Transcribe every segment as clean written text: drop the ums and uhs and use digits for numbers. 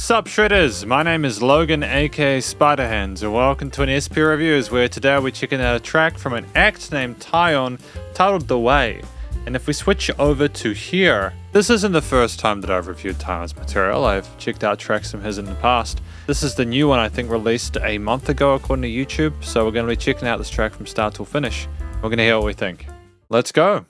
Sup Shredders, my name is Logan aka Spiderhands and welcome to an SP Reviews where today we're checking out a track from an act named Tyeon titled The Way. And if we switch over to here, this isn't the first time that I've reviewed Tyeon's material. I've checked out tracks from his in the past. This is the new one I think released a month ago according to YouTube, so we're going to be checking out this track from start till finish. We're going to hear what we think. Let's go!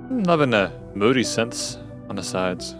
I'm loving the moody synths on the sides.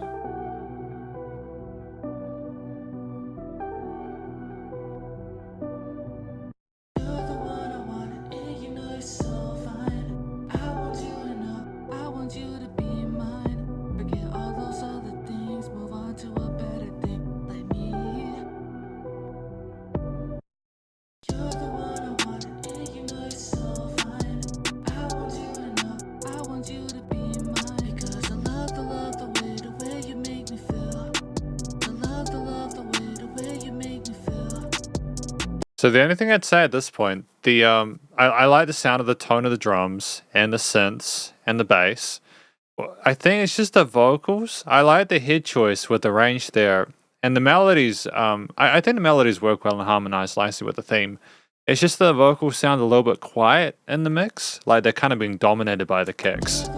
So the only thing I'd say at this point, I like the sound of the tone of the drums and the synths and the bass. I think it's just the vocals. I like the head choice with the range there. And the melodies, I think the melodies work well and harmonize nicely with the theme. It's just the vocals sound a little bit quiet in the mix, like they're kind of being dominated by the kicks.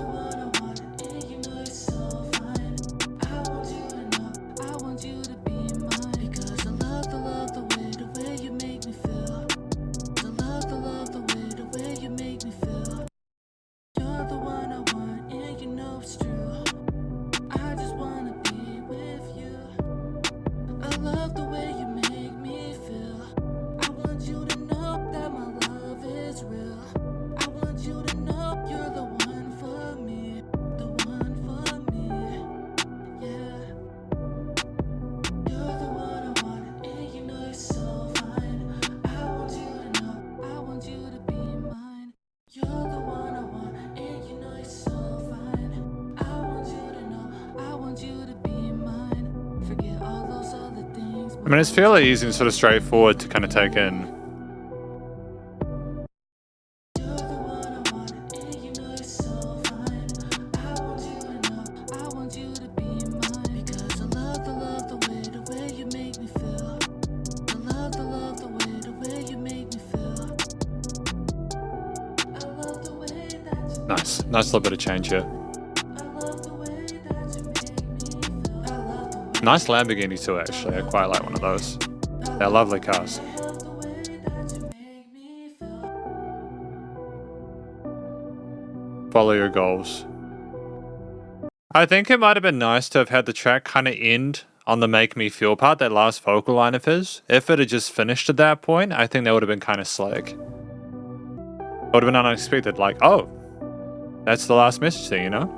I mean, it's fairly easy and sort of straightforward to kind of take in. Nice little bit of change here. Nice Lamborghini too, actually. I quite like one of those. They're lovely cars. Follow your goals. I think it might have been nice to have had the track kind of end on the Make Me Feel part, that last vocal line of his. If it had just finished at that point, I think that would have been kind of slick. It would have been unexpected, like, oh, that's the last message there, you know?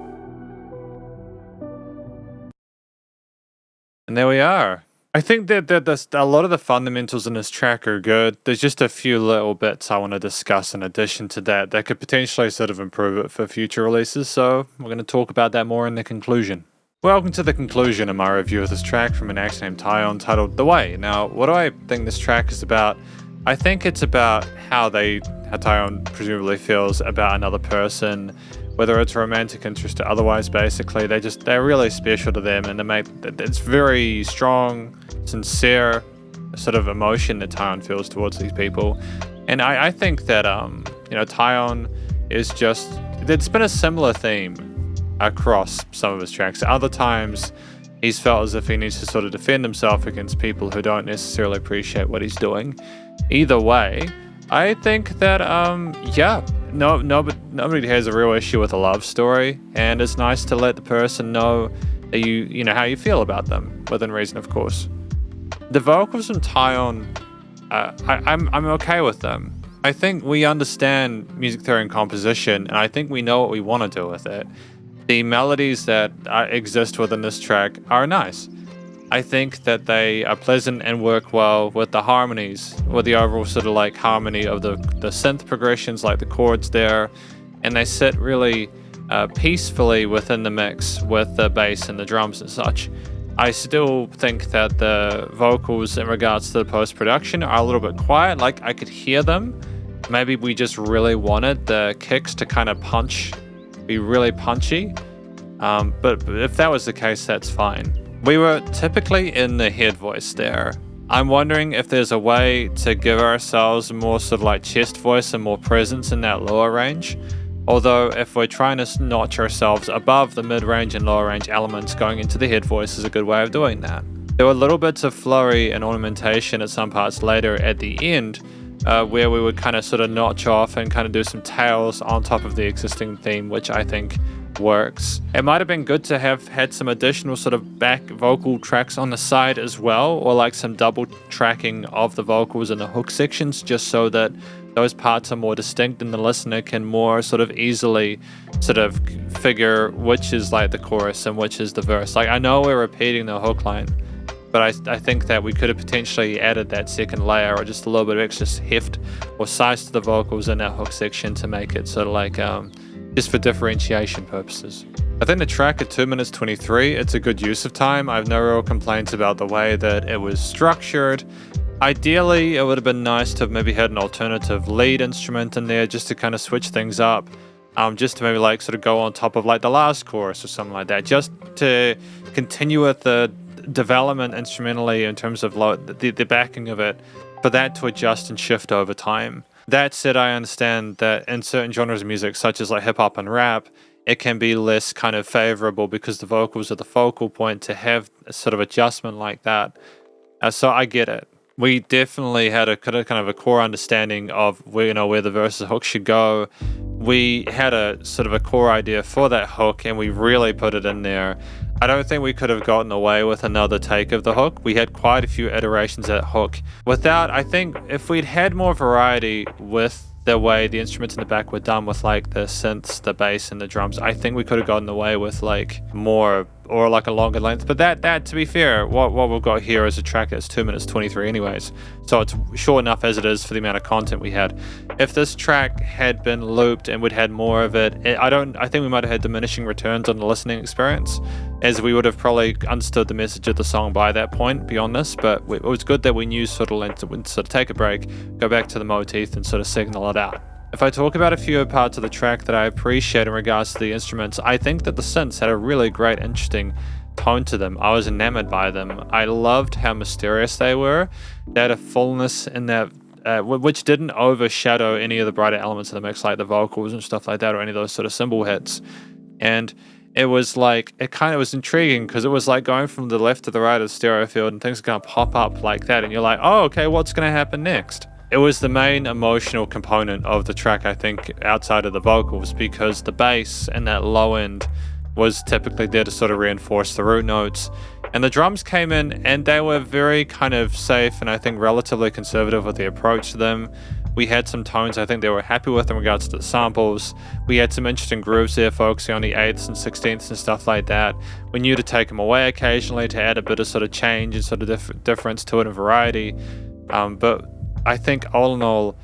And there we are. I think that a lot of the fundamentals in this track are good. There's just a few little bits I want to discuss in addition to that could potentially sort of improve it for future releases, so we're going to talk about that more in the conclusion. Welcome to the conclusion of my review of this track from an act named Tyeon titled The Way. Now, what do I think this track is about? I think it's about how Tyeon presumably feels about another person, whether it's a romantic interest or otherwise. Basically, they're really special to them, and it's very strong, sincere sort of emotion that Tyeon feels towards these people. And I think that Tyeon is it's been a similar theme across some of his tracks. Other times he's felt as if he needs to sort of defend himself against people who don't necessarily appreciate what he's doing. Either way, I think that nobody has a real issue with a love story, and it's nice to let the person know that you know how you feel about them, within reason, of course. The vocals from Tyeon, I'm okay with them. I think we understand music theory and composition, and I think we know what we want to do with it. The melodies that exist within this track are nice. I think that they are pleasant and work well with the harmonies, with the overall sort of like harmony of the synth progressions, like the chords there, and they sit really peacefully within the mix with the bass and the drums and such. I still think that the vocals in regards to the post-production are a little bit quiet. Like, I could hear them. Maybe we just really wanted the kicks to kind of be really punchy. But if that was the case, that's fine. We were typically in the head voice there. I'm wondering if there's a way to give ourselves more sort of like chest voice and more presence in that lower range. Although if we're trying to notch ourselves above the mid-range and lower range elements, going into the head voice is a good way of doing that. There were little bits of flurry and ornamentation at some parts later at the end, where we would kind of sort of notch off and kind of do some tails on top of the existing theme, which I think works. It might have been good to have had some additional sort of back vocal tracks on the side as well, or like some double tracking of the vocals in the hook sections, just so that those parts are more distinct and the listener can more sort of easily sort of figure which is like the chorus and which is the verse. Like, I know we're repeating the hook line, but I think that we could have potentially added that second layer or just a little bit of extra heft or size to the vocals in that hook section to make it sort of like just for differentiation purposes. I think the track at 2 minutes 23, it's a good use of time. I have no real complaints about the way that it was structured. Ideally, it would have been nice to have maybe had an alternative lead instrument in there just to kind of switch things up. Just to maybe like sort of go on top of like the last chorus or something like that, just to continue with the development instrumentally in terms of the backing of it, for that to adjust and shift over time. That said, I understand that in certain genres of music, such as like hip hop and rap, it can be less kind of favorable because the vocals are the focal point to have a sort of adjustment like that. So I get it. We definitely had a kind of a core understanding of where the verse and hook should go. We had a sort of a core idea for that hook, and we really put it in there. I don't think we could have gotten away with another take of the hook. We had quite a few iterations of that hook. I think if we'd had more variety with the way the instruments in the back were done with like the synths, the bass, and the drums, I think we could have gotten away with like more or like a longer length. But that to be fair, what we've got here is a track that's 2 minutes 23 anyways, so it's short enough as it is for the amount of content we had. If this track had been looped and we'd had more of it, I think we might have had diminishing returns on the listening experience, as we would have probably understood the message of the song by that point beyond this. But it was good that we knew sort of take a break, go back to the motif and sort of signal it out. If I talk about a few parts of the track that I appreciate in regards to the instruments, I think that the synths had a really great, interesting tone to them. I was enamored by them. I loved how mysterious they were. They had a fullness in that, which didn't overshadow any of the brighter elements of the mix, like the vocals and stuff like that, or any of those sort of cymbal hits. And it was like, it kind of was intriguing because it was like going from the left to the right of the stereo field, and things are going to pop up like that, and you're like, oh, okay, what's going to happen next? It was the main emotional component of the track, I think, outside of the vocals, because the bass and that low end was typically there to sort of reinforce the root notes. And the drums came in and they were very kind of safe and I think relatively conservative with the approach to them. We had some tones I think they were happy with in regards to the samples. We had some interesting grooves there, focusing on the 8ths and 16ths and stuff like that. We knew to take them away occasionally to add a bit of sort of change and sort of difference to it and variety. But I think all in all,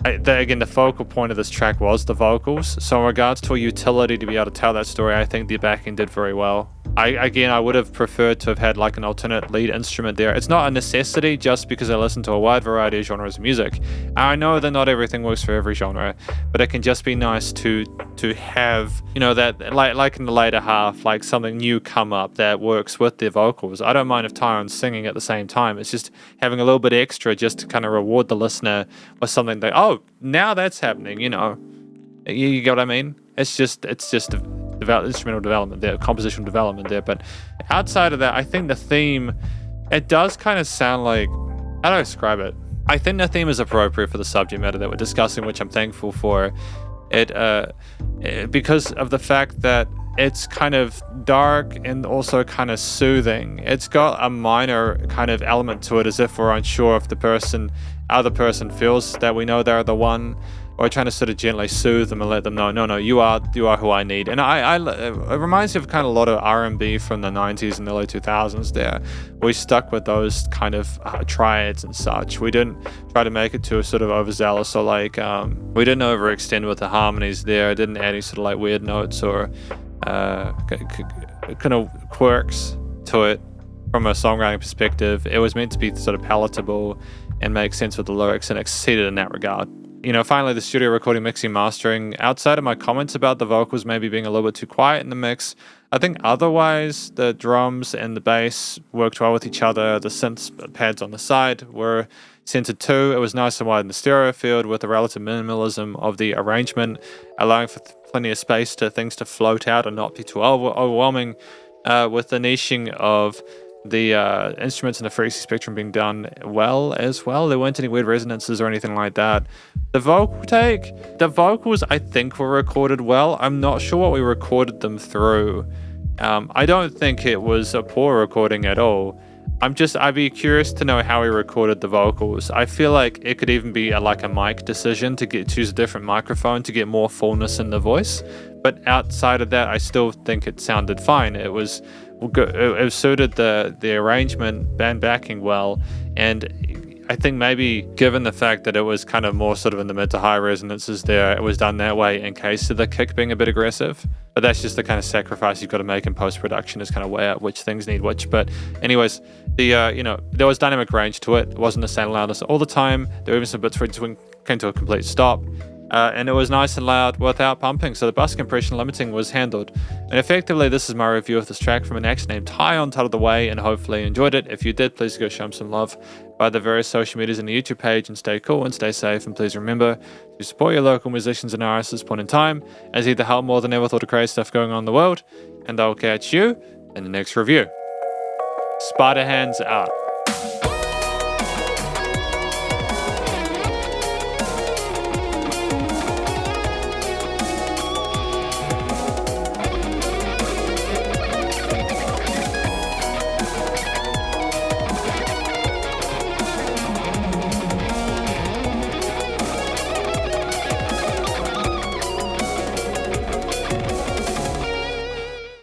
again, the focal point of this track was the vocals. So in regards to a utility to be able to tell that story, I think the backing did very well. I would have preferred to have had like an alternate lead instrument there. It's not a necessity just because I listen to a wide variety of genres of music. I know that not everything works for every genre, but it can just be nice to have, that like in the later half, like something new come up that works with the vocals. I don't mind if Tyeon's singing at the same time. It's just having a little bit extra just to kind of reward the listener with something that, oh, now that's happening, You get what I mean? It's just instrumental development there, compositional development there. But outside of that, I think the theme, it does kind of sound like, how do I describe it? I think the theme is appropriate for the subject matter that we're discussing, which I'm thankful for. Because of the fact that it's kind of dark and also kind of soothing. It's got a minor kind of element to it, as if we're unsure if the other person feels that we know they're the one, or trying to sort of gently soothe them and let them know, no, you are who I need. And it reminds me of kind of a lot of R&B from the 90s and early 2000s there. We stuck with those kind of triads and such. We didn't try to make it to a sort of overzealous, or like, we didn't overextend with the harmonies there. It didn't add any sort of like weird notes or kind of quirks to it from a songwriting perspective. It was meant to be sort of palatable and make sense with the lyrics, and exceeded in that regard. Finally, the studio recording, mixing, mastering. Outside of my comments about the vocals maybe being a little bit too quiet in the mix, I think otherwise, the drums and the bass worked well with each other. The synth pads on the side were centered too. It was nice and wide in the stereo field with the relative minimalism of the arrangement, allowing for plenty of space to things to float out and not be too overwhelming, with the niching of the instruments and the frequency spectrum being done well as well. There weren't any weird resonances or anything like that. The vocals I think were recorded well. I'm not sure what we recorded them through. I don't think it was a poor recording at all. I'd be curious to know how he recorded the vocals. I feel like it could even be like a mic decision to choose a different microphone to get more fullness in the voice. But outside of that, I still think it sounded fine. It was good. It suited the arrangement, band backing well, and I think maybe given the fact that it was kind of more sort of in the mid to high resonances there, it was done that way in case of the kick being a bit aggressive. But that's just the kind of sacrifice you've got to make in post-production, is kind of weigh out which things need which. But anyways, there was dynamic range to it. It wasn't the same loudness all the time. There were even some bits where it came to a complete stop. And it was nice and loud without pumping, so the bus compression limiting was handled. And effectively, this is my review of this track from an act named Tyeon, titled The Way, and hopefully you enjoyed it. If you did, please go show him some love by the various social medias and the YouTube page, and stay cool and stay safe. And please remember to support your local musicians and artists at this point in time, as either help more than ever thought of crazy stuff going on in the world. And I'll catch you in the next review. Spiderhands out.